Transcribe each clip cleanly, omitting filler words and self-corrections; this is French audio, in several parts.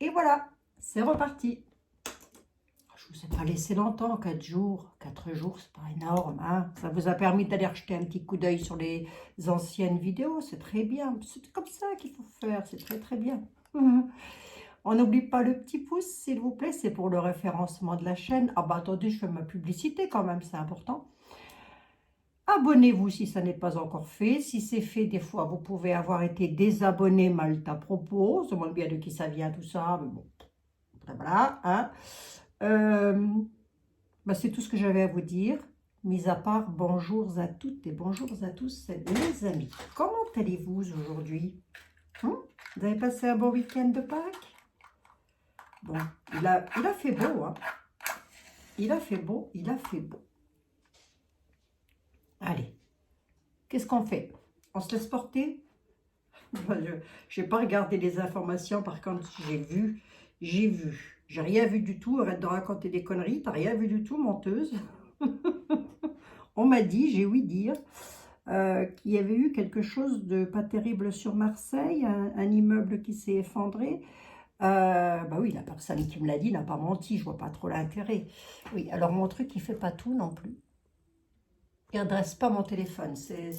Et voilà, c'est reparti. Je ne vous ai pas laissé longtemps, 4 jours. 4 jours, c'est pas énorme. Hein, ça vous a permis d'aller jeter un petit coup d'œil sur les anciennes vidéos. C'est très bien. C'est comme ça qu'il faut faire. C'est très très bien. On n'oublie pas le petit pouce, s'il vous plaît. C'est pour le référencement de la chaîne. Ah bah attendez, je fais ma publicité quand même. C'est important. Abonnez-vous si ça n'est pas encore fait. Si c'est fait, des fois, vous pouvez avoir été désabonné mal à propos. Je me demande bien de qui ça vient, tout ça. Mais bon, voilà. Hein. Bah, c'est tout ce que j'avais à vous dire. Mis à part, bonjour à toutes et bonjour à tous, les amis. Comment allez-vous aujourd'hui? Vous avez passé un bon week-end de Pâques? Bon, il a fait beau, hein. Il a fait beau, il a fait beau. Allez, qu'est-ce qu'on fait? On se laisse porter? Je n'ai pas regardé les informations, par contre, j'ai vu. J'ai rien vu du tout, arrête de raconter des conneries, t'as rien vu du tout, menteuse. On m'a dit, j'ai ouï dire, qu'il y avait eu quelque chose de pas terrible sur Marseille, un immeuble qui s'est effondré. Bah oui, la personne qui me l'a dit n'a pas menti, je vois pas trop l'intérêt. Oui, alors mon truc, il fait pas tout non plus. Il redresse pas mon téléphone.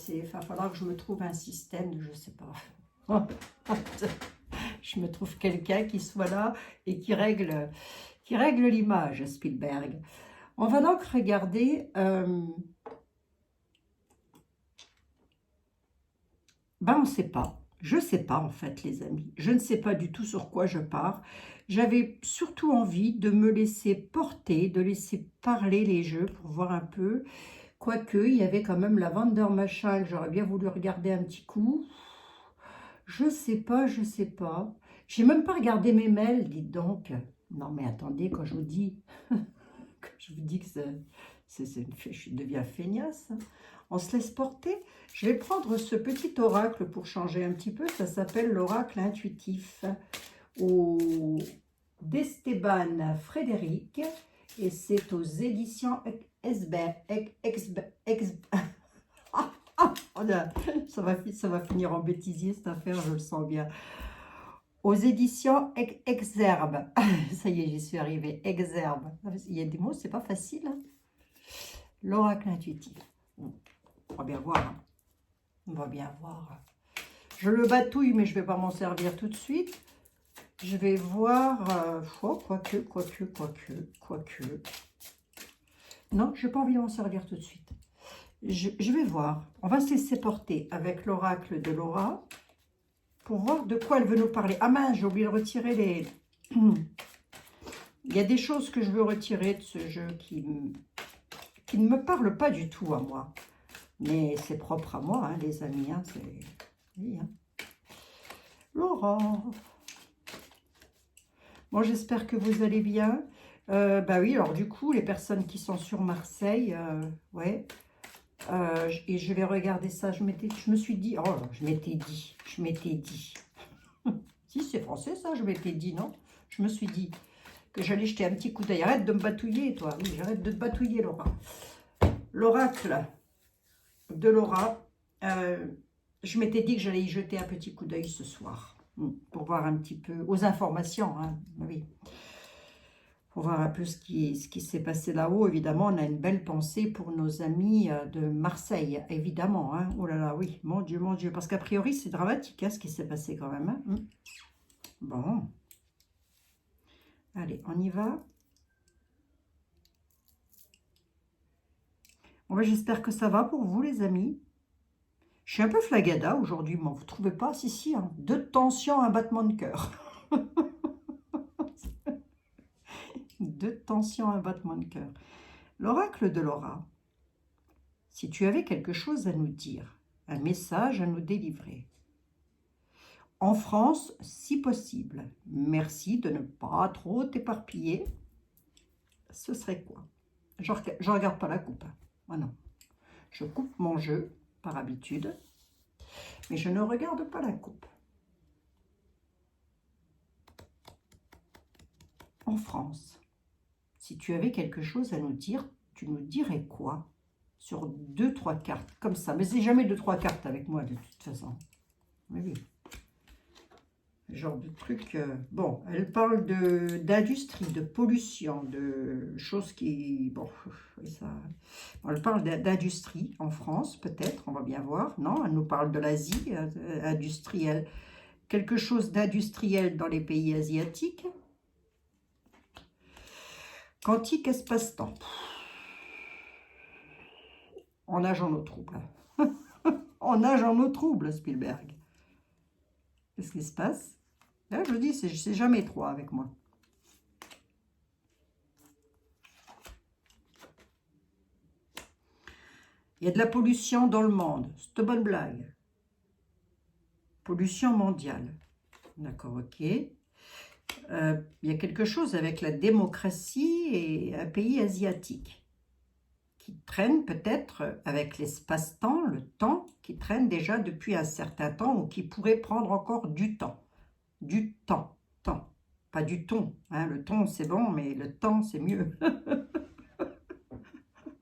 Il va falloir que je me trouve un système de, je sais pas. Je me trouve quelqu'un qui soit là et qui règle l'image, Spielberg. On va donc regarder... Ben, on ne sait pas. Je ne sais pas, en fait, les amis. Je ne sais pas du tout sur quoi je pars. J'avais surtout envie de me laisser porter, de laisser parler les jeux pour voir un peu. Quoique, il y avait quand même la Wonder Machin que j'aurais bien voulu regarder un petit coup. Je sais pas, je sais pas. J'ai même pas regardé mes mails, dites donc. Non, mais attendez, quand je vous dis, que je deviens feignasse. On se laisse porter. Je vais prendre ce petit oracle pour changer un petit peu. Ça s'appelle l'oracle intuitif d'Esteban Frédéric. Et c'est aux éditions ça va finir en bêtisier cette affaire, je le sens bien. Aux éditions Exerbe. Ça y est, j'y suis arrivée. Exerbe. Il y a des mots, c'est pas facile. Hein. L'oracle intuitif. On va bien voir. Hein. On va bien voir. Je le batouille, mais je ne vais pas m'en servir tout de suite. Je vais voir... quoique. Non, je n'ai pas envie de m'en servir tout de suite. Je vais voir. On va se laisser porter avec l'oracle de Laura pour voir de quoi elle veut nous parler. Ah mince, j'ai oublié de retirer les... Il y a des choses que je veux retirer de ce jeu qui ne me parlent pas du tout à moi. Mais c'est propre à moi, hein, les amis. Hein, oui, hein. Laura. Bon, j'espère que vous allez bien. Bah oui, alors du coup, les personnes qui sont sur Marseille, ouais. Et je vais regarder ça. Je me suis dit, oh là, je m'étais dit. Si, c'est français ça, je m'étais dit, non? Je me suis dit que j'allais jeter un petit coup d'œil. Arrête de me batouiller, toi. Oui, j'arrête de te batouiller, Laura. L'oracle de Laura. Je m'étais dit que j'allais y jeter un petit coup d'œil ce soir. Pour voir un petit peu, aux informations, hein, oui. Pour voir un peu ce qui s'est passé là-haut. Évidemment, on a une belle pensée pour nos amis de Marseille, évidemment. Hein. Oh là là, oui, mon Dieu, parce qu'a priori, c'est dramatique hein, ce qui s'est passé quand même. Hein. Bon. Allez, on y va. Bon, ben, j'espère que ça va pour vous, les amis. Je suis un peu flagada aujourd'hui, mais vous ne trouvez pas? Si, si, hein. 2 tensions, un battement de cœur. 2 tensions, un battement de cœur. L'oracle de Laura. Si tu avais quelque chose à nous dire, un message à nous délivrer. En France, si possible, merci de ne pas trop t'éparpiller. Ce serait quoi? Je ne regarde pas la coupe. Hein. Ah non. Je coupe mon jeu, par habitude, mais je ne regarde pas la coupe. En France, si tu avais quelque chose à nous dire, tu nous dirais quoi? Sur 2-3 cartes, comme ça. Mais c'est jamais 2-3 cartes avec moi, de toute façon. Mais oui. Ce genre de truc. Bon, elle parle d'industrie, de pollution, de choses qui... Bon, ça, elle parle d'industrie en France, peut-être, on va bien voir. Non, elle nous parle de l'Asie, industrielle. Quelque chose d'industriel dans les pays asiatiques. Quantique espace-temps. On nage en eau trouble. On nage en eau trouble, Spielberg. Qu'est-ce qui se passe? Là, je vous dis, c'est jamais 3 avec moi. Il y a de la pollution dans le monde. C'est une bonne blague. Pollution mondiale. D'accord, ok. Il y a quelque chose avec la démocratie et un pays asiatique qui traîne peut-être avec l'espace-temps, le temps, qui traîne déjà depuis un certain temps ou qui pourrait prendre encore du temps. Du temps. Pas du ton. Hein. Le ton, c'est bon, mais le temps, c'est mieux.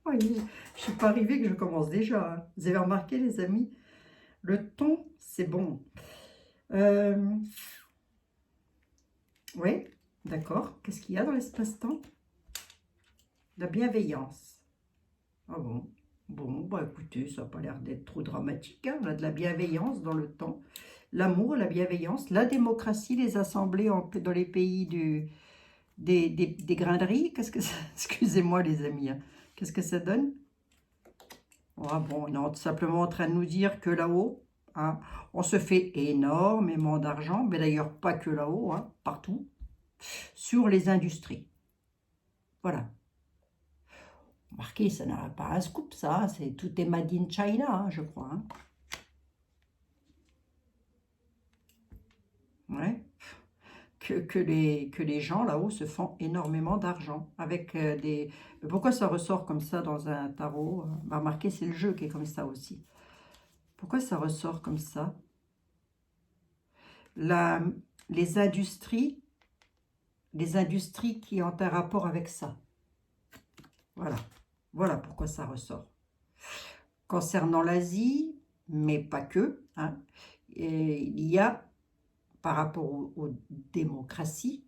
Oui, je ne suis pas arrivée que je commence déjà. Hein. Vous avez remarqué, les amis? Le ton, c'est bon. Oui, d'accord. Qu'est-ce qu'il y a dans l'espace-temps? La bienveillance. Ah bon? Bon, bah écoutez, ça n'a pas l'air d'être trop dramatique. Hein. On a de la bienveillance dans le temps. L'amour, la bienveillance, la démocratie, les assemblées dans les pays des graineries. Qu'est-ce que ça... Excusez-moi les amis. Hein. Qu'est-ce que ça donne? Ah bon, on est tout simplement en train de nous dire que là-haut, hein, on se fait énormément d'argent, mais d'ailleurs pas que là-haut, hein, partout, sur les industries. Voilà. Remarquez, ça n'a pas un scoop, ça. Tout est made in China, hein, je crois. Hein. Ouais. Que les gens là-haut se font énormément d'argent avec des... Mais pourquoi ça ressort comme ça dans un tarot? Bah, remarquez, c'est le jeu qui est comme ça aussi. Pourquoi ça ressort comme ça? Les industries qui ont un rapport avec ça. Voilà. Voilà pourquoi ça ressort. Concernant l'Asie, mais pas que, hein, il y a, par rapport aux démocraties,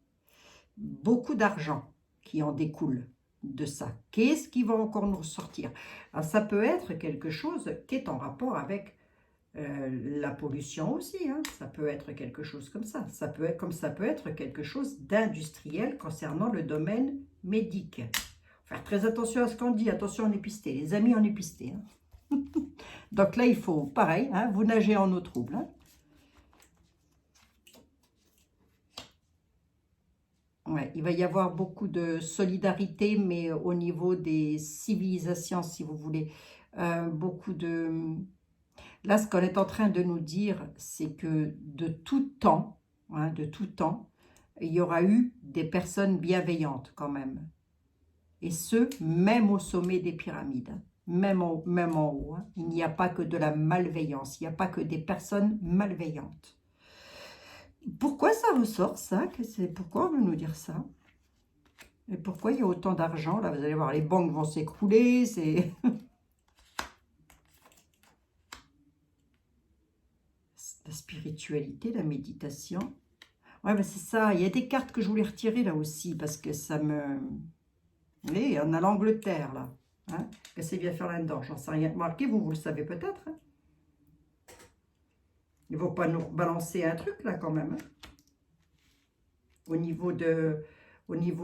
beaucoup d'argent qui en découle de ça. Qu'est-ce qui va encore nous ressortir? Alors, ça peut être quelque chose qui est en rapport avec la pollution aussi. Hein. Ça peut être quelque chose comme ça. Ça peut être quelque chose d'industriel concernant le domaine médic. Faire très attention à ce qu'on dit. Attention, on est pisté. Les amis, on est pisté. Hein. Donc là, il faut, pareil, hein, vous nagez en eau trouble. Hein. Ouais, il va y avoir beaucoup de solidarité, mais au niveau des civilisations, si vous voulez. Beaucoup de... Là, ce qu'on est en train de nous dire, c'est que de tout temps, hein, il y aura eu des personnes bienveillantes quand même. Et ce, même au sommet des pyramides. Même en haut. Hein. Il n'y a pas que de la malveillance. Il n'y a pas que des personnes malveillantes. Pourquoi ça ressort, ça? Pourquoi on veut nous dire ça? Et pourquoi il y a autant d'argent? Là, vous allez voir, les banques vont s'écrouler. C'est la spiritualité, la méditation. Ouais, ben c'est ça. Il y a des cartes que je voulais retirer là aussi parce que ça me... Vous voyez, on a l'Angleterre là. Hein? Qu'est-ce qu'il vient faire là-dedans? J'en sais rien. Marquez, vous le savez peut-être. Hein? Il ne faut pas nous balancer un truc là quand même. Hein? Au niveau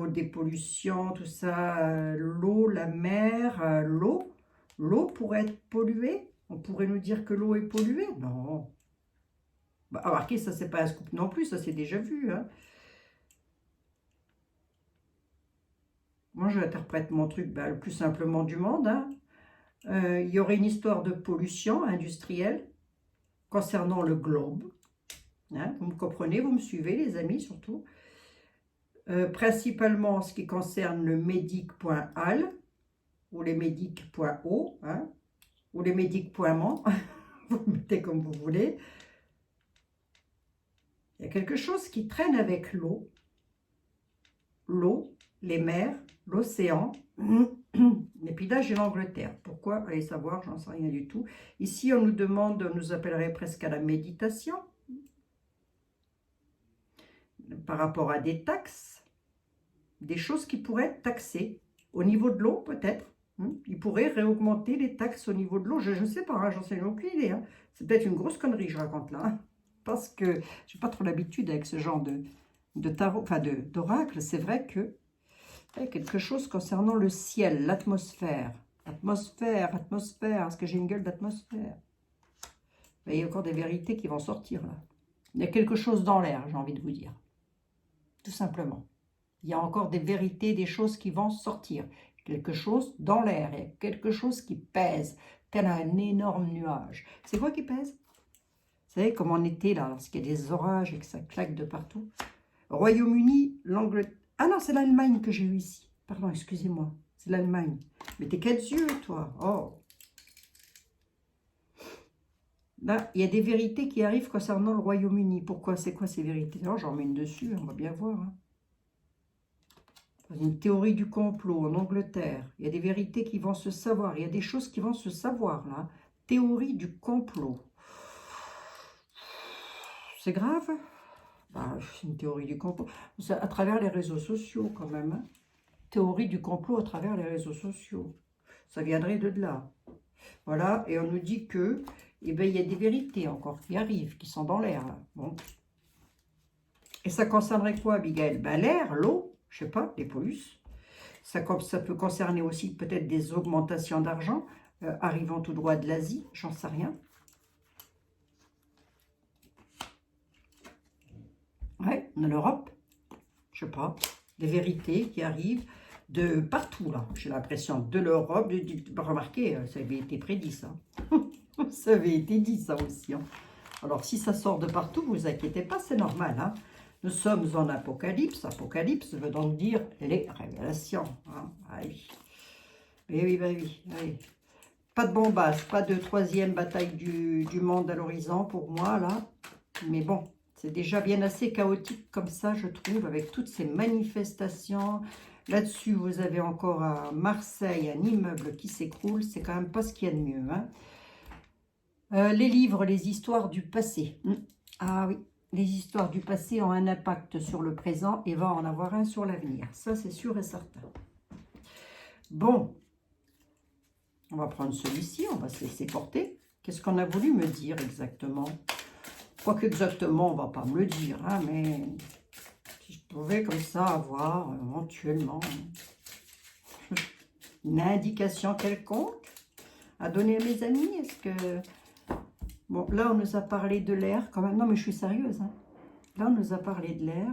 des pollutions, tout ça, l'eau, la mer, l'eau. L'eau pourrait être polluée. On pourrait nous dire que l'eau est polluée. Non. Bah, remarquez, ça c'est pas un scoop non plus, ça c'est déjà vu. Hein? Moi, j'interprète mon truc le plus simplement du monde. Hein. Il y aurait une histoire de pollution industrielle concernant le globe. Hein. Vous me comprenez, vous me suivez, les amis, surtout. Principalement en ce qui concerne le médic.al ou les médic.o, hein, ou les médic.man. Vous le mettez comme vous voulez. Il y a quelque chose qui traîne avec l'eau. L'eau, les mers, l'océan. Et puis là, j'ai l'Angleterre. Pourquoi? Allez savoir, j'en sais rien du tout. Ici, on nous demande, on nous appellerait presque à la méditation. par rapport à des taxes, des choses qui pourraient être taxées. Au niveau de l'eau, peut-être. Ils pourraient réaugmenter les taxes au niveau de l'eau. Je ne sais pas, hein, j'en sais aucune idée. Hein. C'est peut-être une grosse connerie, je raconte là. Hein, parce que je n'ai pas trop l'habitude avec ce genre de tarot, enfin d'oracle. C'est vrai que il y a quelque chose concernant le ciel, l'atmosphère. Atmosphère, atmosphère. Est-ce que j'ai une gueule d'atmosphère? Il y a encore des vérités qui vont sortir là. Il y a quelque chose dans l'air, j'ai envie de vous dire. Tout simplement. Il y a encore des vérités, des choses qui vont sortir. Quelque chose dans l'air, il y a quelque chose qui pèse, tel un énorme nuage. C'est quoi qui pèse? Vous savez comme on était là, lorsqu'il y a des orages et que ça claque de partout. Royaume-Uni, l'Angleterre. Ah non, c'est l'Allemagne que j'ai eu ici. Pardon, excusez-moi. C'est l'Allemagne. Mais t'es quatre yeux, toi. Oh. Là, il y a des vérités qui arrivent concernant le Royaume-Uni. Pourquoi? C'est quoi ces vérités? Alors, j'en mets une dessus, on va bien voir. Hein. Une théorie du complot en Angleterre. Il y a des vérités qui vont se savoir. Il y a des choses qui vont se savoir, là. Théorie du complot. C'est grave? Bah, c'est une théorie du complot. À travers les réseaux sociaux, quand même. Hein. Théorie du complot à travers les réseaux sociaux. Ça viendrait de là. Voilà, et on nous dit que, eh ben, il y a des vérités encore qui arrivent, qui sont dans l'air. Bon. Et ça concernerait quoi, Abigail? Ben, l'air, l'eau, je sais pas, les pollutions. Ça peut concerner aussi peut-être des augmentations d'argent arrivant tout droit de l'Asie, j'en sais rien. Ouais, de l'Europe, je sais pas, des vérités qui arrivent de partout, là. J'ai l'impression de l'Europe, remarquez, ça avait été prédit, ça. Ça avait été dit, ça aussi. Hein. Alors, si ça sort de partout, ne vous inquiétez pas, c'est normal. Hein. Nous sommes en Apocalypse. Apocalypse veut donc dire les révélations. Hein. Ah oui. Eh oui, bah oui, oui. Pas de bombasse, pas de troisième bataille du monde à l'horizon pour moi, là. Mais bon, c'est déjà bien assez chaotique comme ça, je trouve, avec toutes ces manifestations. Là-dessus, vous avez encore à Marseille un immeuble qui s'écroule. C'est quand même pas ce qu'il y a de mieux. Hein. Les livres, les histoires du passé. Ah oui, les histoires du passé ont un impact sur le présent et va en avoir un sur l'avenir. Ça, c'est sûr et certain. Bon, on va prendre celui-ci, on va se laisser porter. Qu'est-ce qu'on a voulu me dire exactement? Quoique exactement, on ne va pas me le dire, hein, mais si je pouvais comme ça avoir éventuellement une indication quelconque à donner à mes amis, est-ce que... Bon, là, on nous a parlé de l'air quand même. Non, mais je suis sérieuse. Hein. Là, on nous a parlé de l'air.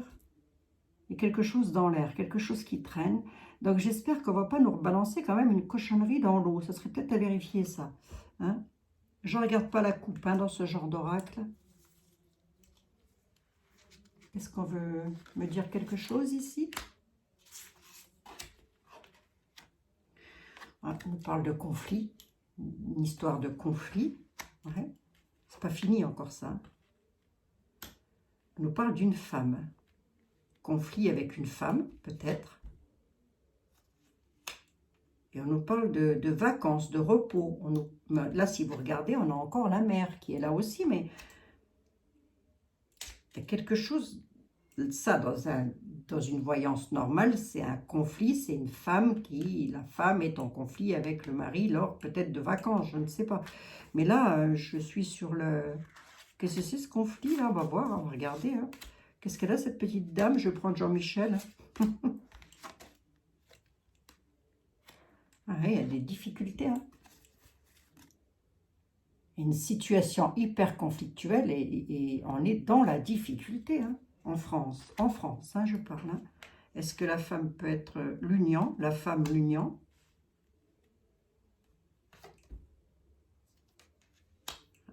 Il y a quelque chose dans l'air, quelque chose qui traîne. Donc, j'espère qu'on ne va pas nous rebalancer quand même une cochonnerie dans l'eau. Ça serait peut-être à vérifier, ça. Hein. Je ne regarde pas la coupe hein, dans ce genre d'oracle. Est-ce qu'on veut me dire quelque chose ici? On nous parle de conflit. Une histoire de conflit. Ouais. C'est pas fini encore ça. On nous parle d'une femme. Conflit avec une femme, peut-être. Et on nous parle de vacances, de repos. Là, si vous regardez, on a encore la mer qui est là aussi, mais il y a quelque chose... Ça, dans une voyance normale, c'est un conflit, c'est une femme qui... La femme est en conflit avec le mari lors peut-être de vacances, je ne sais pas. Mais là, je suis sur le... Qu'est-ce que c'est ce conflit-là? On va voir, on va regarder. Hein. Qu'est-ce qu'elle a, cette petite dame? Je vais prendre Jean-Michel. Ah, il y a des difficultés. Hein. Une situation hyper conflictuelle et on est dans la difficulté hein, en France. En France, hein, je parle. Hein. Est-ce que la femme peut être l'union? La femme, l'union?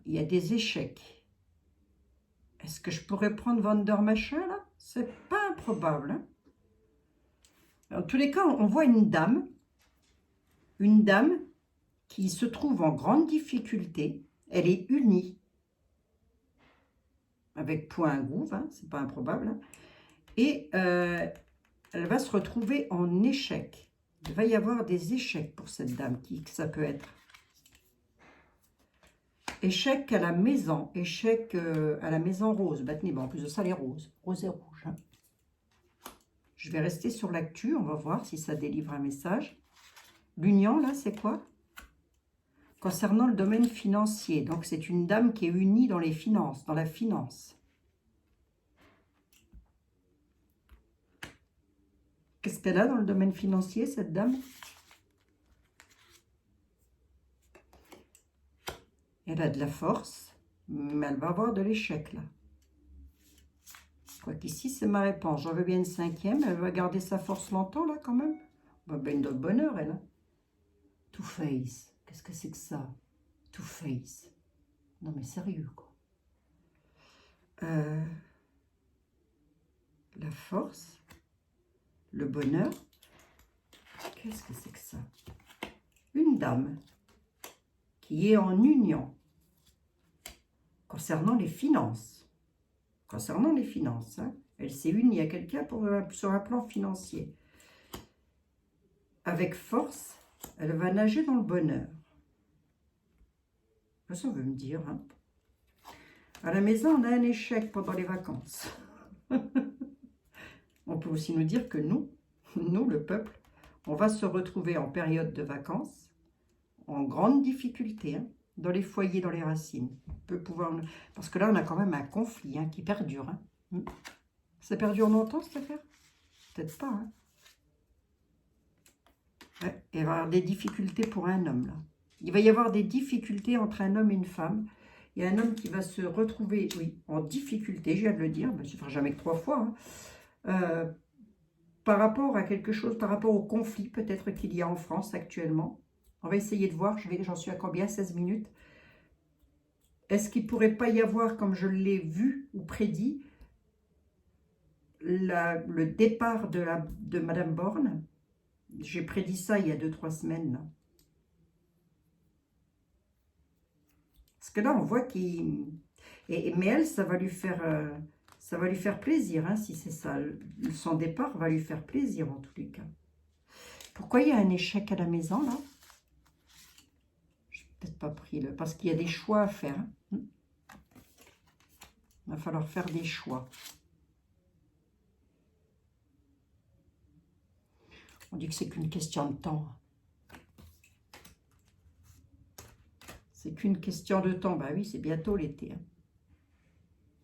Il y a des échecs. Est-ce que je pourrais prendre Vendeur Machin, là? C'est pas improbable. Hein? En tous les cas, on voit une dame qui se trouve en grande difficulté. Elle est unie, avec point à gouve, hein, c'est pas improbable. Hein? Et elle va se retrouver en échec. Il va y avoir des échecs pour cette dame, que ça peut être. Échec à la maison, échec à la maison rose. Bon, en plus de ça, les roses, rose et rouge. Hein. Je vais rester sur l'actu, on va voir si ça délivre un message. L'union, là, c'est quoi? Concernant le domaine financier. Donc, c'est une dame qui est unie dans les finances, dans la finance. Qu'est-ce qu'elle a dans le domaine financier, cette dame? Elle a de la force, mais elle va avoir de l'échec, là. Quoiqu'ici, c'est ma réponse. J'en veux bien une cinquième. Elle va garder sa force longtemps, là, quand même. Ben, de bonheur, elle. Hein. Two face. Qu'est-ce que c'est que ça? Two face. Non, mais sérieux, quoi. La force. Le bonheur. Qu'est-ce que c'est que ça? Une dame qui est en union concernant les finances. Concernant les finances, hein. Elle s'est unie à quelqu'un sur un plan financier. Avec force, elle va nager dans le bonheur. Ça veut me dire. Hein. À la maison, on a un échec pendant les vacances. On peut aussi nous dire que nous, le peuple, on va se retrouver en période de vacances, en grande difficulté, hein, dans les foyers, dans les racines. On peut pouvoir... Parce que là, on a quand même un conflit hein, qui perdure. Hein. Ça perdure longtemps, cette affaire? Peut-être pas. Hein. Ouais, il va y avoir des difficultés pour un homme, là. Il va y avoir des difficultés entre un homme et une femme. Il y a un homme qui va se retrouver, oui, en difficulté, je viens de le dire, mais je ne ferai jamais que 3 fois, hein, par rapport à quelque chose, par rapport au conflit peut-être qu'il y a en France actuellement. On va essayer de voir, j'en suis à combien? 16 minutes. Est-ce qu'il ne pourrait pas y avoir, comme je l'ai vu ou prédit, le départ de Madame Borne? J'ai prédit ça il y a 2-3 semaines, là. Parce que là, on voit qu'il... Mais elle, ça va lui faire plaisir, hein, si c'est ça. Son départ va lui faire plaisir, en tous les cas. Pourquoi il y a un échec à la maison, là? Je n'ai peut-être pas pris le... Parce qu'il y a des choix à faire. Hein. Il va falloir faire des choix. On dit que c'est qu'une question de temps. C'est qu'une question de temps. Bah oui, c'est bientôt l'été. Hein.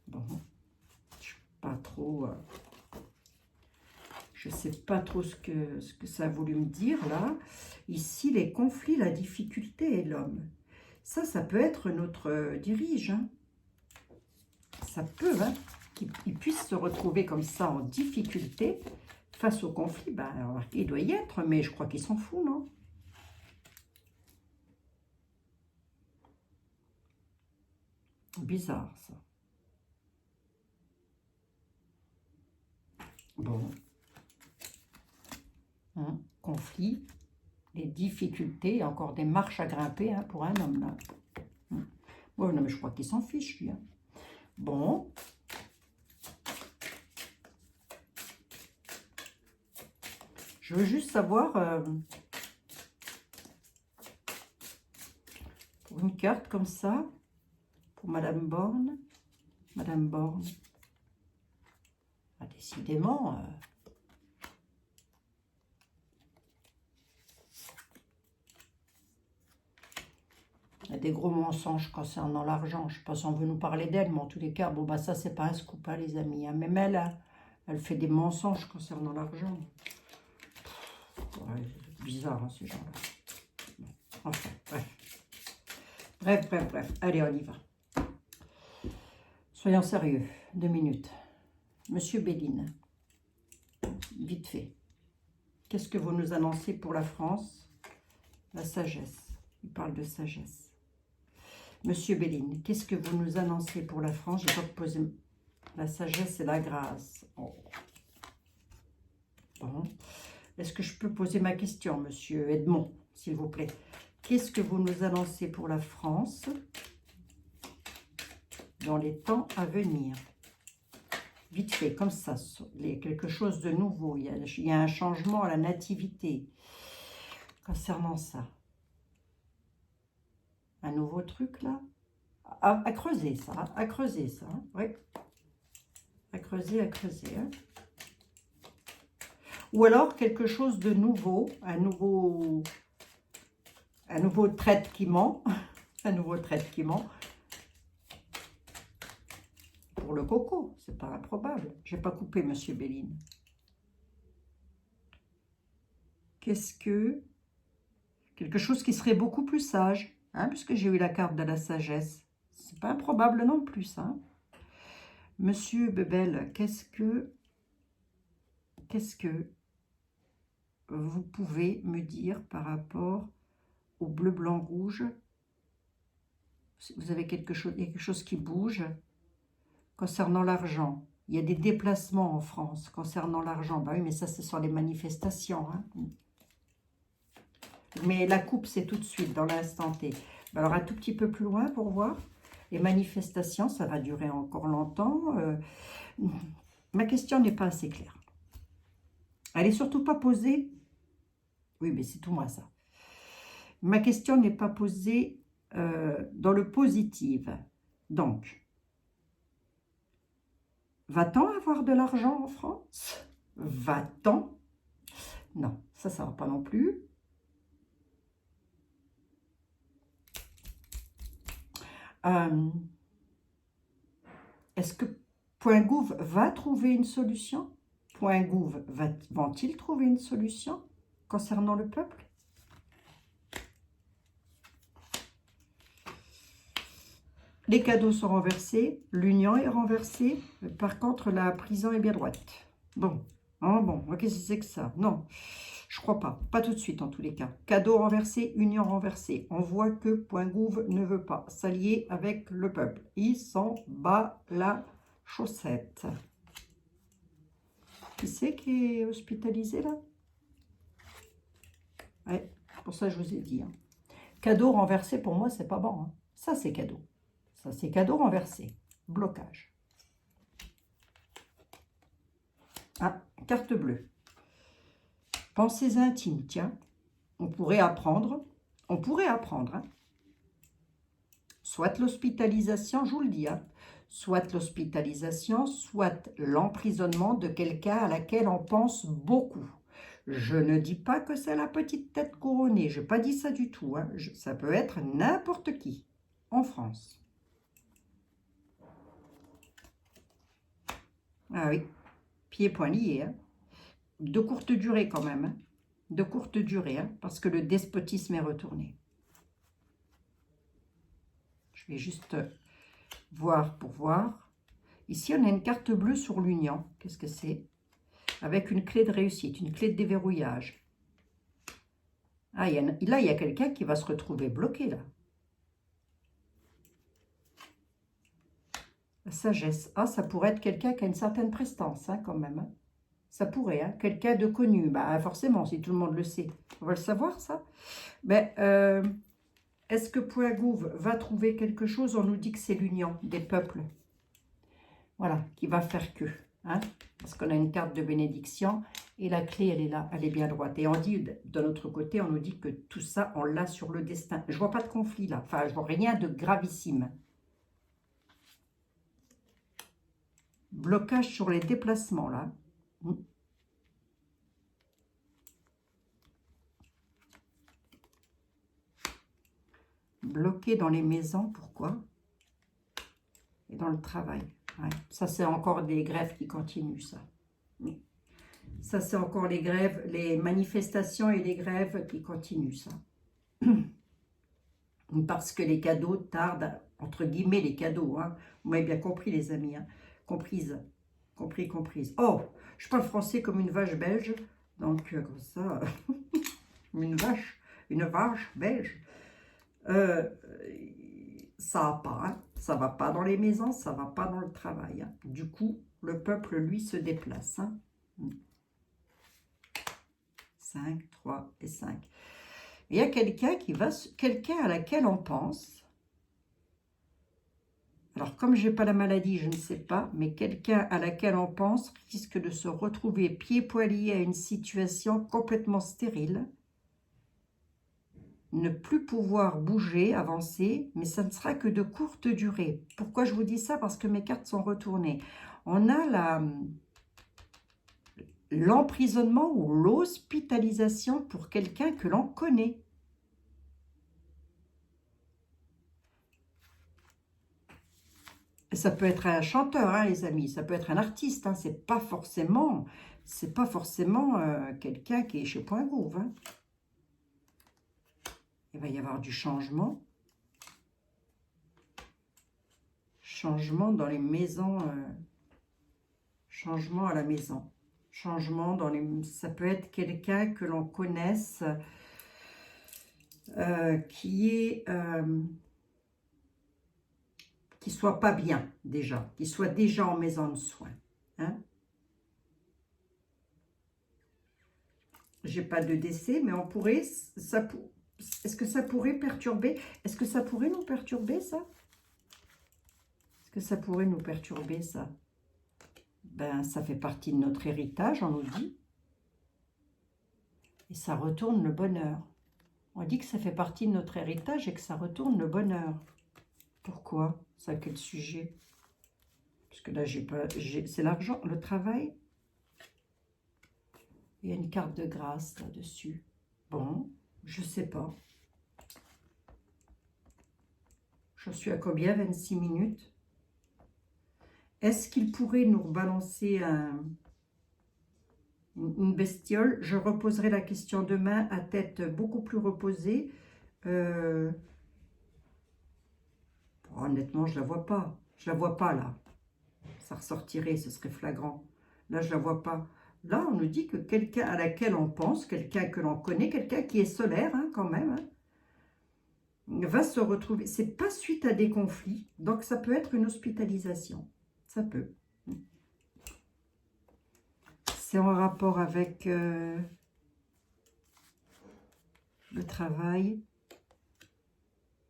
Bon, je sais pas trop... je sais pas trop ce que ça a voulu me dire, là. Ici, les conflits, la difficulté et l'homme. Ça peut être notre dirige. Hein. Ça peut, hein, qu'il puisse se retrouver comme ça en difficulté face au conflit. Ben, remarquez, il doit y être, mais je crois qu'il s'en fout, non? Bizarre, ça. Bon. Hein, conflit, les difficultés, encore des marches à grimper hein, pour un homme, là. Ouais, non, mais je crois qu'il s'en fiche, lui. Hein. Bon. Je veux juste savoir, pour une carte comme ça, pour Madame Borne. Madame Borne. Ah, décidément... il y a des gros mensonges concernant l'argent. Je ne sais pas si on veut nous parler d'elle, mais en tous les cas, bon, bah ça, c'est pas un scoop, hein, les amis. Hein. Même elle, hein, elle fait des mensonges concernant l'argent. Ouais, bizarre, hein, ces gens-là. Bon, enfin, bref. Bref. Allez, on y va. Soyons sérieux. 2 minutes. Monsieur Béline, vite fait. Qu'est-ce que vous nous annoncez pour la France? La sagesse. Il parle de sagesse. Monsieur Béline, qu'est-ce que vous nous annoncez pour la France? Je vais pas poser la sagesse et la grâce. Oh. Bon. Est-ce que je peux poser ma question, monsieur Edmond, s'il vous plaît? Qu'est-ce que vous nous annoncez pour la France dans les temps à venir? Vite fait, comme ça, quelque chose de nouveau. Il y a un changement à la nativité concernant ça. Un nouveau truc, là? À creuser, ça. Hein, à creuser, ça. Hein, oui. À creuser. Hein. Ou alors quelque chose de nouveau, un nouveau traitement, un nouveau traitement pour le coco. C'est pas improbable. Je n'ai pas coupé, Monsieur Béline. Qu'est-ce que... Quelque chose qui serait beaucoup plus sage, hein, puisque j'ai eu la carte de la sagesse. C'est pas improbable non plus, hein. Monsieur Bebel, qu'est-ce que vous pouvez me dire par rapport au bleu, blanc, rouge? Vous avez quelque chose, il y a quelque chose qui bouge concernant l'argent. Il y a des déplacements en France concernant l'argent. Ben oui, mais ça, c'est sur les manifestations, hein. Mais la coupe, c'est tout de suite, dans l'instant T. Ben alors, un tout petit peu plus loin pour voir. Les manifestations, ça va durer encore longtemps. Ma question n'est pas assez claire. Elle n'est surtout pas posée. Oui, mais c'est tout moi, ça. Ma question n'est pas posée dans le positif. Donc, va-t-on avoir de l'argent en France? Va-t-on? Non, ça ne va pas non plus. Est-ce que .gouv va trouver une solution? .gouv vont-ils trouver une solution concernant le peuple? Les cadeaux sont renversés, l'union est renversée, par contre la prison est bien droite. Bon, hein, bon, qu'est-ce que c'est que ça? Non, je crois pas tout de suite en tous les cas. Cadeaux renversés, union renversée. On voit que .gouv ne veut pas s'allier avec le peuple. Ils s'en bat la chaussette. Qui c'est qui est hospitalisé là? Ouais, pour ça je vous ai dit. Hein. Cadeau renversé, pour moi, c'est pas bon. Hein. Ça, c'est cadeau. Ça, c'est cadeau renversé. Blocage. Ah, carte bleue. Pensées intimes, tiens. On pourrait apprendre. Hein. Soit l'hospitalisation, je vous le dis, hein. Soit l'hospitalisation, soit l'emprisonnement de quelqu'un à laquelle on pense beaucoup. Je ne dis pas que c'est la petite tête couronnée. Je n'ai pas dit ça du tout. Hein. Ça peut être n'importe qui en France. Ah oui, pieds et poings liés. Hein. De courte durée quand même. Hein. De courte durée, hein, parce que le despotisme est retourné. Je vais juste voir pour voir. Ici, on a une carte bleue sur l'union. Qu'est-ce que c'est? Avec une clé de réussite, une clé de déverrouillage. Ah, là, il y a quelqu'un qui va se retrouver bloqué, là. La sagesse. Ah, ça pourrait être quelqu'un qui a une certaine prestance, hein, quand même. Hein. Ça pourrait, hein. Quelqu'un de connu. Bah, forcément, si tout le monde le sait. On va le savoir, ça. Mais, est-ce que .gouv va trouver quelque chose? On nous dit que c'est l'union des peuples. Voilà, qui va faire que. Hein, parce qu'on a une carte de bénédiction. Et la clé, elle est là, elle est bien droite. Et on dit, de notre côté, on nous dit que tout ça, on l'a sur le destin. Je vois pas de conflit, là. Enfin, je vois rien de gravissime. Blocage sur les déplacements, là. Bloqué dans les maisons, pourquoi? Et dans le travail. Ouais. Ça, c'est encore des grèves qui continuent, ça. Ça, c'est encore les grèves, les manifestations et les grèves qui continuent, ça. Parce que les cadeaux tardent, entre guillemets, les cadeaux. Hein. Vous m'avez bien compris, les amis. Hein. Comprise. Comprise. Oh, je parle français comme une vache belge. Donc, comme ça, une vache belge. Ça va pas. Hein. Ça va pas dans les maisons, ça va pas dans le travail. Hein. Du coup, le peuple, lui, se déplace. Hein. 5, 3 et 5. Il y a quelqu'un à laquelle on pense. Alors, comme je n'ai pas la maladie, je ne sais pas, mais quelqu'un à laquelle on pense risque de se retrouver pieds-poings liés à une situation complètement stérile, ne plus pouvoir bouger, avancer, mais ça ne sera que de courte durée. Pourquoi je vous dis ça? Parce que mes cartes sont retournées. On a l'emprisonnement ou l'hospitalisation pour quelqu'un que l'on connaît. Ça peut être un chanteur, hein, les amis, ça peut être un artiste, hein, c'est pas forcément quelqu'un qui est chez Point Gouv. Hein. Il va y avoir du changement. Changement dans les maisons, changement à la maison. Changement dans les... Ça peut être quelqu'un que l'on connaisse, qui soit pas bien déjà, qui soit déjà en maison de soins. Hein? J'ai pas de décès, mais on pourrait... Est-ce que ça pourrait perturber? Est-ce que ça pourrait nous perturber, ça? Est-ce que ça pourrait nous perturber, ça? Ben, ça fait partie de notre héritage, on nous dit. Et ça retourne le bonheur. On dit que ça fait partie de notre héritage et que ça retourne le bonheur. Pourquoi? C'est à quel sujet? Parce que là, c'est l'argent, le travail. Il y a une carte de grâce là-dessus. Bon, je sais pas. Je suis à combien? 26 minutes. Est-ce qu'il pourrait nous rebalancer une bestiole? Je reposerai la question demain à tête beaucoup plus reposée. Honnêtement, je la vois pas. Je la vois pas là. Ça ressortirait, ce serait flagrant. Là, je la vois pas. Là, on nous dit que quelqu'un à laquelle on pense, quelqu'un que l'on connaît, quelqu'un qui est solaire hein, quand même, hein, va se retrouver. C'est pas suite à des conflits, donc ça peut être une hospitalisation. Ça peut. C'est en rapport avec le travail.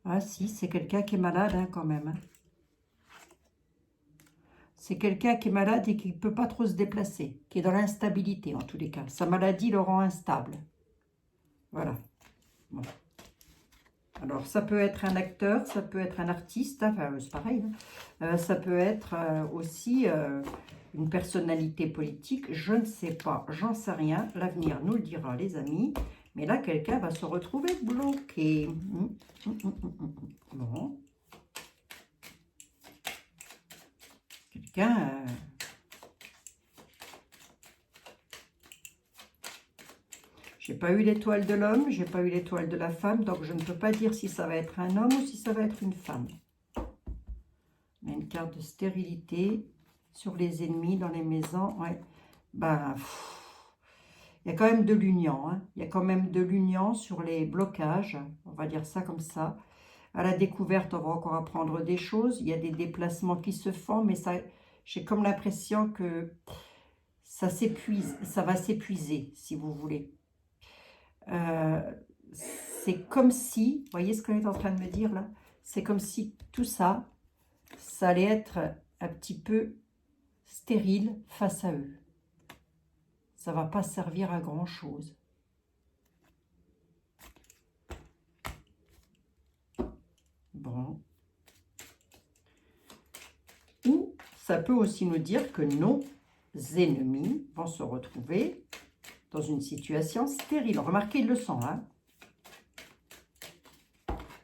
Ah si, c'est quelqu'un qui est malade hein, quand même. Hein. C'est quelqu'un qui est malade et qui ne peut pas trop se déplacer, qui est dans l'instabilité en tous les cas. Sa maladie le rend instable. Voilà. Bon. Alors, ça peut être un acteur, ça peut être un artiste, hein, enfin, c'est pareil. Hein. Ça peut être aussi une personnalité politique, je ne sais pas, j'en sais rien. L'avenir nous le dira, les amis. Mais là, quelqu'un va se retrouver bloqué. Bon. Quelqu'un... J'ai pas eu l'étoile de l'homme, j'ai pas eu l'étoile de la femme, donc je ne peux pas dire si ça va être un homme ou si ça va être une femme. On a une carte de stérilité sur les ennemis dans les maisons. Ouais. Ben, il y a quand même de l'union. Hein. Il y a quand même de l'union sur les blocages, on va dire ça comme ça. À la découverte, on va encore apprendre des choses. Il y a des déplacements qui se font, mais ça, j'ai comme l'impression que ça s'épuise, ça va s'épuiser, si vous voulez. C'est comme si, vous voyez ce qu'on est en train de me dire là? C'est comme si tout ça, ça allait être un petit peu stérile face à eux. Ça ne va pas servir à grand chose. Bon. Ou ça peut aussi nous dire que nos ennemis vont se retrouver dans une situation stérile. Remarquez le sang, hein.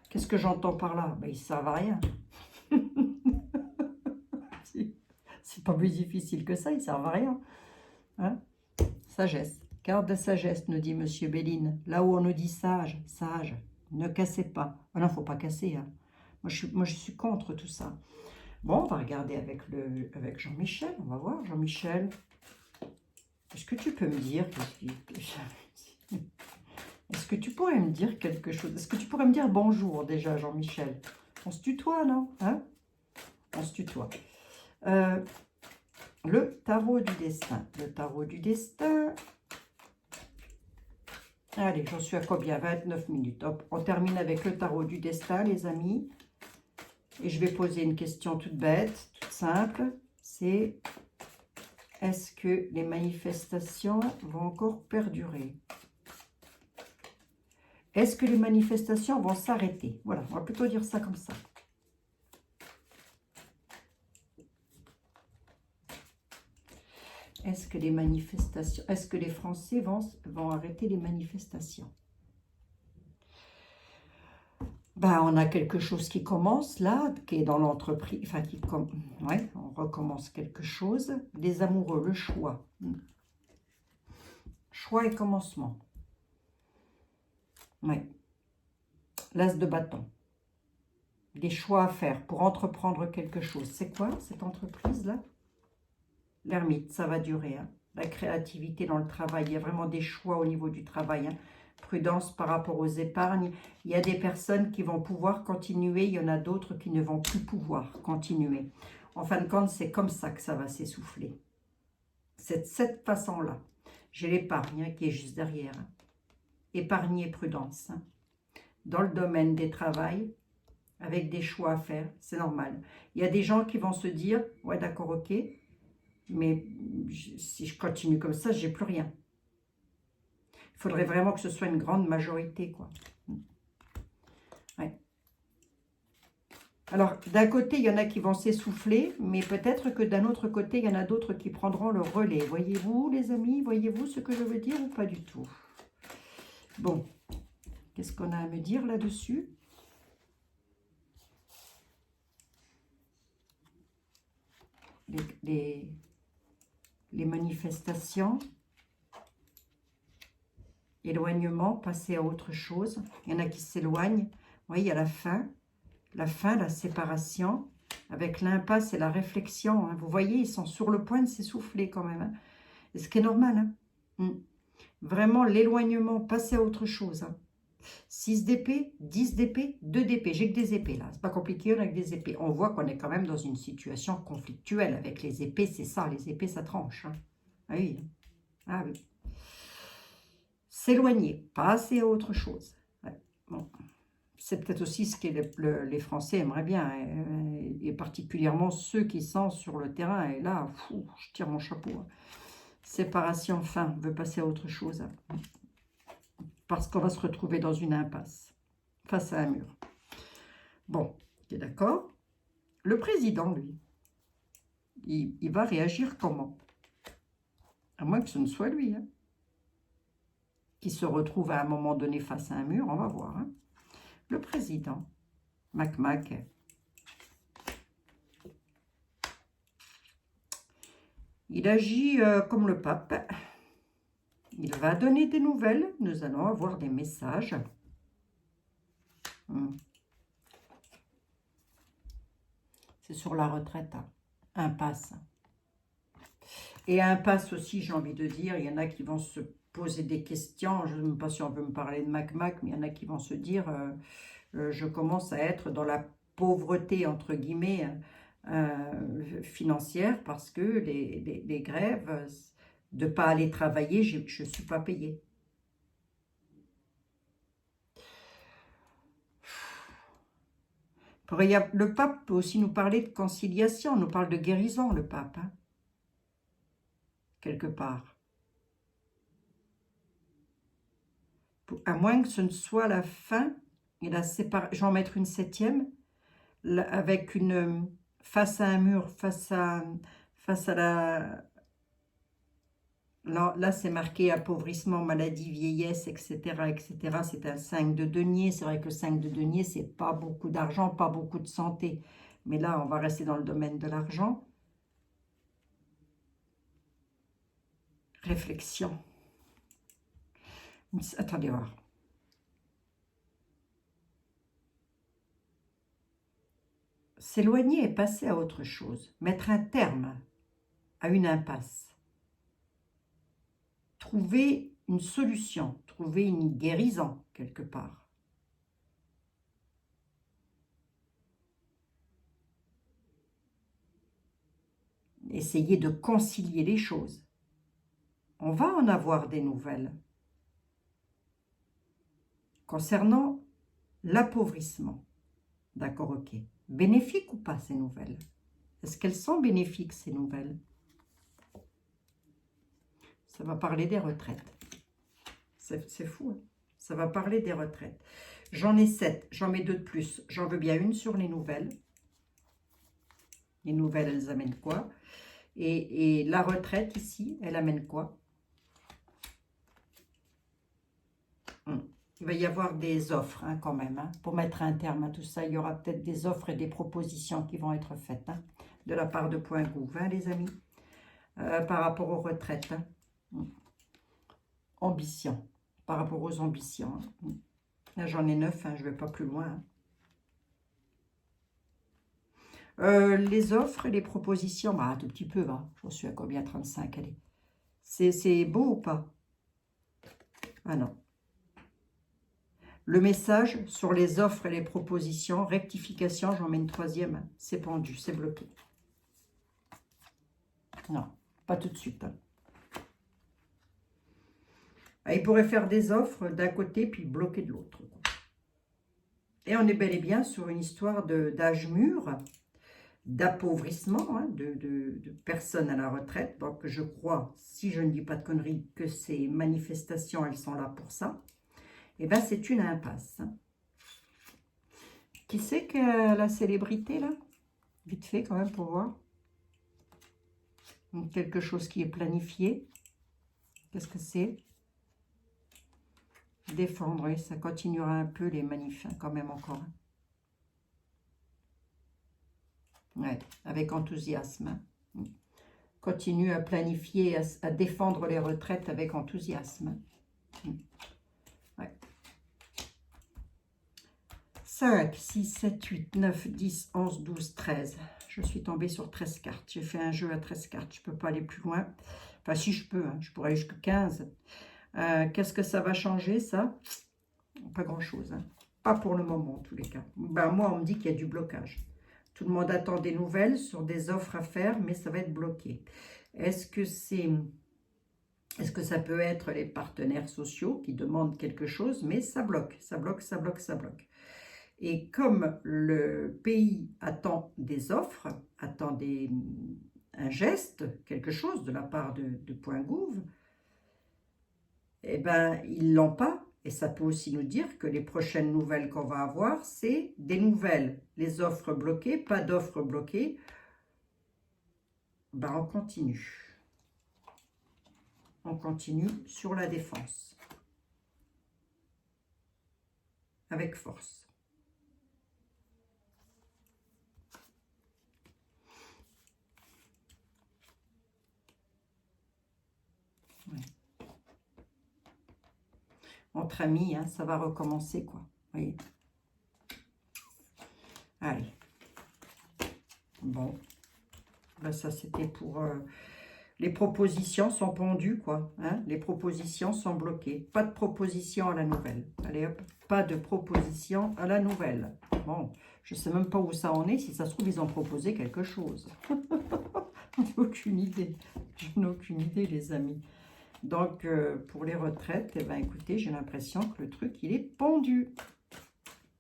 Qu'est-ce que j'entends par là? Ben, ils ne servent à rien. C'est pas plus difficile que ça, ils ne servent à rien. Hein? Sagesse. Carte de sagesse, nous dit Monsieur Béline. Là où on nous dit sage, sage, ne cassez pas. Oh non, il ne faut pas casser. Hein. Moi, je suis contre tout ça. Bon, on va regarder avec Jean-Michel. On va voir, Jean-Michel. Est-ce que tu peux me dire... Est-ce que tu pourrais me dire quelque chose? Est-ce que tu pourrais me dire bonjour déjà, Jean-Michel? On se tutoie, non? Hein? On se tutoie. Le tarot du destin. Le tarot du destin. Allez, j'en suis à combien? 29 minutes. Hop, on termine avec le tarot du destin, les amis. Et je vais poser une question toute bête, toute simple. C'est, est-ce que les manifestations vont encore perdurer? Est-ce que les manifestations vont s'arrêter? Voilà, on va plutôt dire ça comme ça. Est-ce que les manifestations, est-ce que les Français vont arrêter les manifestations? Ben, on a quelque chose qui commence là, qui est dans l'entreprise, enfin ouais, on recommence quelque chose. Les amoureux, le choix. Choix et commencement. Ouais. L'as de bâton. Des choix à faire pour entreprendre quelque chose. C'est quoi cette entreprise-là? L'ermite, ça va durer. Hein. La créativité dans le travail, il y a vraiment des choix au niveau du travail. Hein. Prudence par rapport aux épargnes. Il y a des personnes qui vont pouvoir continuer, il y en a d'autres qui ne vont plus pouvoir continuer. En fin de compte, c'est comme ça que ça va s'essouffler. C'est de cette façon-là. J'ai l'épargne hein, qui est juste derrière. Hein. Épargne et prudence. Hein. Dans le domaine des travails, avec des choix à faire, c'est normal. Il y a des gens qui vont se dire, ouais d'accord, ok, mais si je continue comme ça, j'ai plus rien. Il faudrait vraiment que ce soit une grande majorité, quoi. Ouais. Alors, d'un côté, il y en a qui vont s'essouffler, mais peut-être que d'un autre côté, il y en a d'autres qui prendront le relais. Voyez-vous, les amis, voyez-vous ce que je veux dire ou pas du tout? Bon, qu'est-ce qu'on a à me dire là-dessus? Les manifestations, éloignement, passer à autre chose. Il y en a qui s'éloignent. Vous voyez, il y a la fin, la séparation, avec l'impasse et la réflexion. Hein. Vous voyez, ils sont sur le point de s'essouffler quand même. Hein. Et ce qui est normal. Hein. Vraiment, l'éloignement, passer à autre chose. Hein. 6 d'épée, 10 d'épée, 2 d'épée. J'ai que des épées là. C'est pas compliqué, on a que des épées. On voit qu'on est quand même dans une situation conflictuelle avec les épées. C'est ça, les épées, ça tranche. Hein. Ah oui. Ah oui. S'éloigner, passer à autre chose. Ouais. Bon. C'est peut-être aussi ce que les Français aimeraient bien, et particulièrement ceux qui sont sur le terrain. Et là, fou, je tire mon chapeau. Hein. Séparation, fin, veut passer à autre chose. Hein. Parce qu'on va se retrouver dans une impasse, face à un mur. Bon, tu es d'accord? Le président, lui, il va réagir comment? À moins que ce ne soit lui, hein, qui se retrouve à un moment donné face à un mur, on va voir. Hein. Le président, Mac, il agit comme le pape. Il va donner des nouvelles. Nous allons avoir des messages. C'est sur la retraite. Hein. Impasse. Et impasse aussi, j'ai envie de dire, il y en a qui vont se poser des questions. Je ne sais même pas si on peut me parler de Mac, mais il y en a qui vont se dire, je commence à être dans la pauvreté, entre guillemets, financière, parce que les grèves, de ne pas aller travailler, je ne suis pas payée. Le pape peut aussi nous parler de conciliation, nous parle de guérison, le pape, hein, quelque part. À moins que ce ne soit la fin et la séparation. Je vais en mettre une 7e, avec une face à un mur, face à la... Là, c'est marqué appauvrissement, maladie, vieillesse, etc. etc. C'est un 5 de denier. C'est vrai que le 5 de denier, c'est pas beaucoup d'argent, pas beaucoup de santé. Mais là, on va rester dans le domaine de l'argent. Réflexion. Attendez voir. S'éloigner et passer à autre chose. Mettre un terme à une impasse. Trouver une solution. Trouver une guérison, quelque part. Essayer de concilier les choses. On va en avoir des nouvelles. Concernant l'appauvrissement. D'accord, ok. Bénéfiques ou pas ces nouvelles? Est-ce qu'elles sont bénéfiques ces nouvelles? Ça va parler des retraites. C'est fou, hein? Ça va parler des retraites. J'en ai 7, j'en mets 2 de plus. J'en veux bien une sur les nouvelles. Les nouvelles, elles amènent quoi? Et la retraite ici, elle amène quoi? Il va y avoir des offres hein, quand même. Hein, pour mettre un terme à tout ça, il y aura peut-être des offres et des propositions qui vont être faites hein, de la part de Point Gouv, hein, les amis, par rapport aux retraites. Hein. Ambition, par rapport aux ambitions. Hein. Là, j'en ai 9, hein, je ne vais pas plus loin. Hein. Les offres et les propositions, bah, un tout petit peu, hein. J'en suis à combien? 35, allez. C'est beau ou pas? Ah non. Le message sur les offres et les propositions, rectification, j'en mets une 3e. Hein. C'est pendu, c'est bloqué. Non, pas tout de suite. Hein. Il pourrait faire des offres d'un côté, puis bloquer de l'autre. Et on est bel et bien sur une histoire d'âge mûr, d'appauvrissement hein, de personnes à la retraite. Donc, je crois, si je ne dis pas de conneries, que ces manifestations, elles sont là pour ça. Eh bien, c'est une impasse. Hein. Qui c'est que la célébrité, là? Vite fait, quand même, pour voir. Donc, quelque chose qui est planifié. Qu'est-ce que c'est? Défendre, oui, ça continuera un peu les manifs, hein, quand même, encore. Ouais, avec enthousiasme. Hein. Continue à planifier, à défendre les retraites avec enthousiasme. Ouais. 5, 6, 7, 8, 9, 10, 11, 12, 13. Je suis tombée sur 13 cartes. J'ai fait un jeu à 13 cartes. Je ne peux pas aller plus loin. Enfin, si je peux, hein, je pourrais aller jusqu'à 15. Qu'est-ce que ça va changer, ça? Pas grand-chose. Hein. Pas pour le moment, en tous les cas. Ben, moi, on me dit qu'il y a du blocage. Tout le monde attend des nouvelles sur des offres à faire, mais ça va être bloqué. Est-ce que ça peut être les partenaires sociaux qui demandent quelque chose, mais ça bloque, ça bloque, ça bloque, ça bloque. Et comme le pays attend des offres, attend un geste, quelque chose de la part de Point Gouv, eh bien, ils ne l'ont pas. Et ça peut aussi nous dire que les prochaines nouvelles qu'on va avoir, c'est des nouvelles. Les offres bloquées, pas d'offres bloquées. Ben, on continue. On continue sur la défense. Avec force. Ouais. Entre amis, hein, ça va recommencer, quoi. Vous voyez? Allez. Bon. Ben, ça, c'était pour... les propositions sont pendues, quoi. Hein? Les propositions sont bloquées. Pas de proposition à la nouvelle. Allez, hop. Pas de proposition à la nouvelle. Bon, je ne sais même pas où ça en est. Si ça se trouve, ils ont proposé quelque chose. Je n'ai aucune idée. Je n'ai aucune idée, les amis. Donc, pour les retraites, eh ben, écoutez, j'ai l'impression que le truc, il est pendu.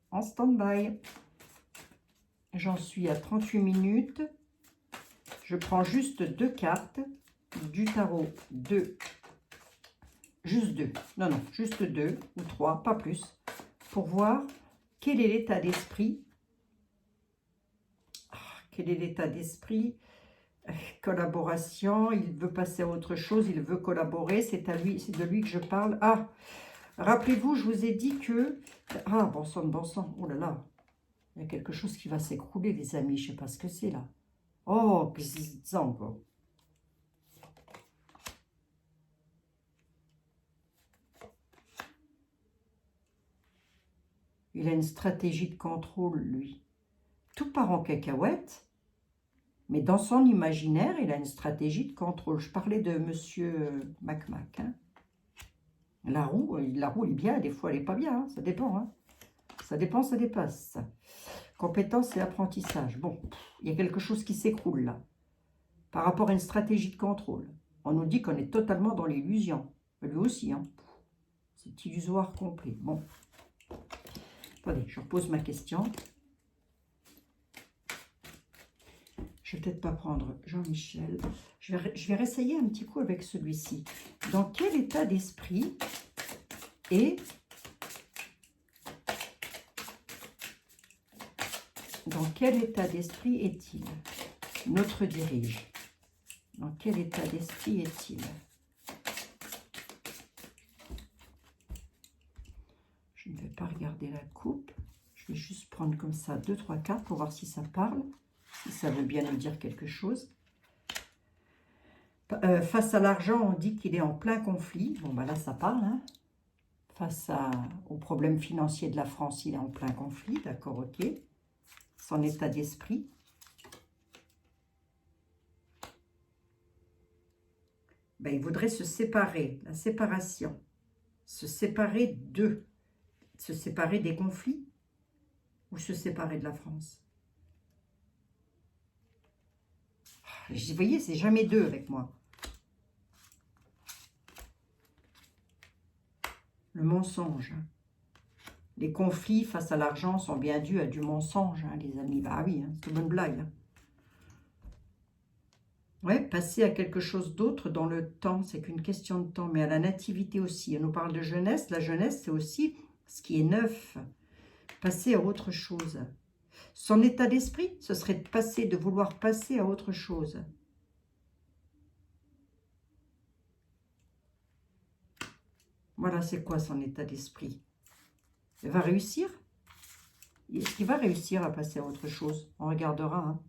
En stand-by. J'en suis à 38 minutes. Je prends juste 2 cartes du tarot. 2. Juste 2. Non, non, juste 2 ou 3, pas plus. Pour voir quel est l'état d'esprit. Quel est l'état d'esprit? Collaboration, il veut passer à autre chose, il veut collaborer, c'est à lui, c'est de lui que je parle. Ah, rappelez-vous, je vous ai dit que... Ah, bon sang, oh là là, il y a quelque chose qui va s'écrouler, les amis, je ne sais pas ce que c'est là. Oh, encore. Il a une stratégie de contrôle, lui. Tout part en cacahuète. Mais dans son imaginaire, il a une stratégie de contrôle. Je parlais de Monsieur Mac. Hein. La roue, il est bien, des fois elle n'est pas bien. Hein. Ça dépend. Hein. Ça dépend, ça dépasse. Compétence et apprentissage. Bon, il y a quelque chose qui s'écroule là. Par rapport à une stratégie de contrôle. On nous dit qu'on est totalement dans l'illusion. Lui aussi. Hein. C'est illusoire complet. Bon. Attendez, je repose ma question. Je ne vais peut-être pas prendre Jean-Michel. Je vais réessayer un petit coup avec celui-ci. Dans quel état d'esprit est... Dans quel état d'esprit est-il, notre dirige? Dans quel état d'esprit est-il? Je ne vais pas regarder la coupe. Je vais juste prendre comme ça 2-3 cartes pour voir si ça parle, si ça veut bien nous dire quelque chose. Face à l'argent, on dit qu'il est en plein conflit. Bon, bah là, ça parle. Hein. Face aux problèmes financiers de la France, il est en plein conflit. D'accord, ok. Son état d'esprit. Ben, il voudrait se séparer. La séparation. Se séparer d'eux. Se séparer des conflits ou se séparer de la France. Vous voyez, c'est jamais deux avec moi. Le mensonge. Les conflits face à l'argent sont bien dus à du mensonge, hein, les amis. Bah oui, hein, c'est une bonne blague. Hein. Ouais, passer à quelque chose d'autre dans le temps, c'est qu'une question de temps. Mais à la nativité aussi. On nous parle de jeunesse. La jeunesse, c'est aussi ce qui est neuf. Passer à autre chose. Son état d'esprit, ce serait de passer, de vouloir passer à autre chose. Voilà, c'est quoi son état d'esprit? Il va réussir? Est-ce qu'il va réussir à passer à autre chose? On regardera. Hein.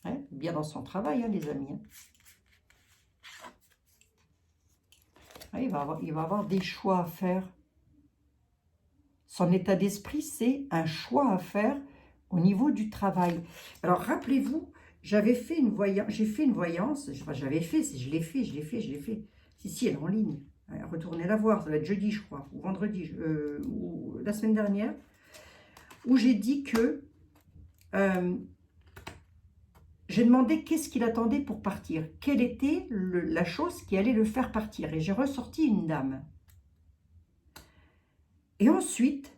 Ouais, bien dans son travail, hein, les amis. Hein. Ouais, il va avoir des choix à faire. Son état d'esprit, c'est un choix à faire au niveau du travail. Alors, rappelez-vous, j'ai fait une voyance. Enfin, je l'ai fait. Si, elle est en ligne. Retournez la voir, ça va être jeudi, je crois, ou vendredi, ou la semaine dernière, où j'ai dit que j'ai demandé qu'est-ce qu'il attendait pour partir, quelle était la chose qui allait le faire partir, et j'ai ressorti une dame. Et ensuite,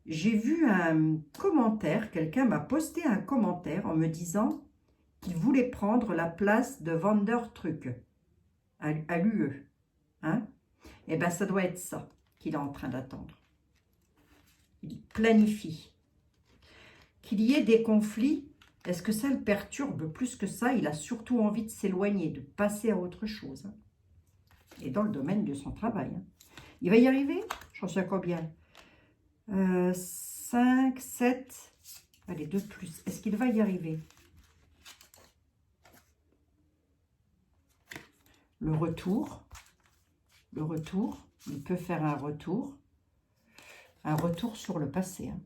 j'ai vu un commentaire, quelqu'un m'a posté un commentaire en me disant qu'il voulait prendre la place de Vandertruc à l'UE. Hein? Eh bien, ça doit être ça qu'il est en train d'attendre. Il planifie. Qu'il y ait des conflits, est-ce que ça le perturbe plus que ça? Il a surtout envie de s'éloigner, de passer à autre chose. Hein? Et dans le domaine de son travail. Hein? Il va y arriver? J'en sais à combien? 5, 7, allez, 2 de plus. Est-ce qu'il va y arriver? Le retour, il peut faire un retour sur le passé. Hein.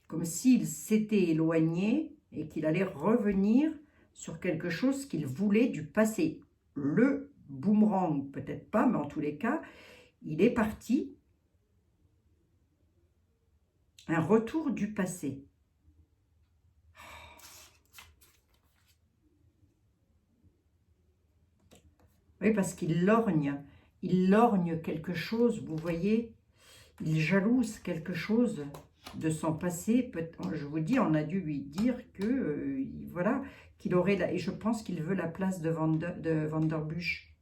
Comme s'il s'était éloigné et qu'il allait revenir sur quelque chose qu'il voulait du passé. Le boomerang, peut-être pas, mais en tous les cas, il est parti. Un retour du passé. Oui, parce qu'il lorgne. Il lorgne quelque chose, vous voyez. Il jalouse quelque chose de son passé. Je vous dis, on a dû lui dire que, voilà, qu'il aurait, et je pense qu'il veut la place de Vanderbush.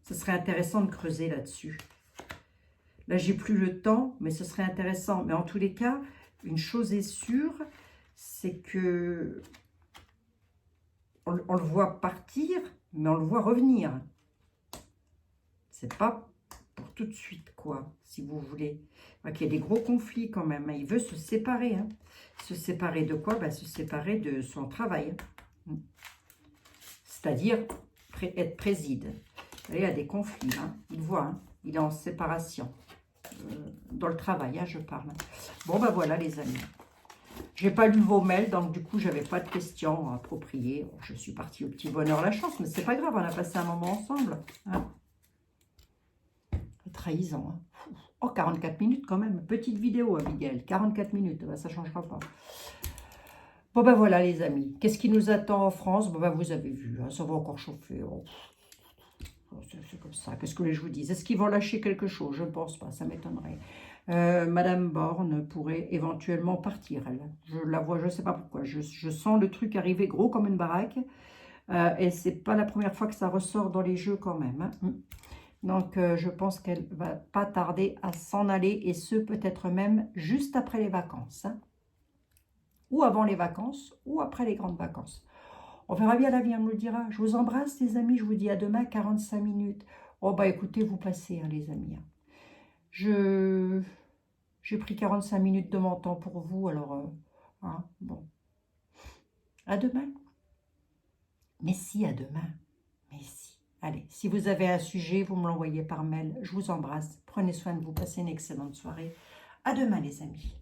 Ce serait intéressant de creuser là-dessus. Là, j'ai plus le temps, mais ce serait intéressant. Mais en tous les cas, une chose est sûre, c'est que on le voit partir, mais on le voit revenir. C'est pas pour tout de suite, quoi, si vous voulez. Il y a des gros conflits quand même. Il veut se séparer. Hein. Se séparer de quoi? Se séparer de son travail. C'est-à-dire être préside. Vous voyez, il y a des conflits. Hein. Il voit, hein. Il est en séparation. Dans le travail, hein, je parle. Bon, ben voilà, les amis. J'ai pas lu vos mails, donc du coup, j'avais pas de questions appropriées. Bon, je suis partie au petit bonheur, la chance, mais c'est pas grave, on a passé un moment ensemble. Hein. Trahison. Hein. Oh, 44 minutes quand même. Petite vidéo, Abigail. 44 minutes, ben, ça ne changera pas. Bon, ben voilà, les amis. Qu'est-ce qui nous attend en France? Bon, ben, vous avez vu, hein, ça va encore chauffer. Oh. C'est comme ça. Qu'est-ce que je vous dis? Est-ce qu'ils vont lâcher quelque chose? Je ne pense pas, ça m'étonnerait. Madame Borne pourrait éventuellement partir, elle. Je la vois, je ne sais pas pourquoi. Je sens le truc arriver gros comme une baraque. Et c'est pas la première fois que ça ressort dans les jeux quand même. Hein. Donc, je pense qu'elle va pas tarder à s'en aller, et ce, peut-être même juste après les vacances, hein. Ou avant les vacances, ou après les grandes vacances. On verra bien, la vie nous le dira. Je vous embrasse, les amis. Je vous dis à demain, 45 minutes. Oh, bah écoutez, vous passez, hein, les amis, hein. J'ai pris 45 minutes de mon temps pour vous, alors, hein, bon. À demain. Mais si, à demain. Mais si. Allez, si vous avez un sujet, vous me l'envoyez par mail. Je vous embrasse. Prenez soin de vous. Passez une excellente soirée. À demain, les amis.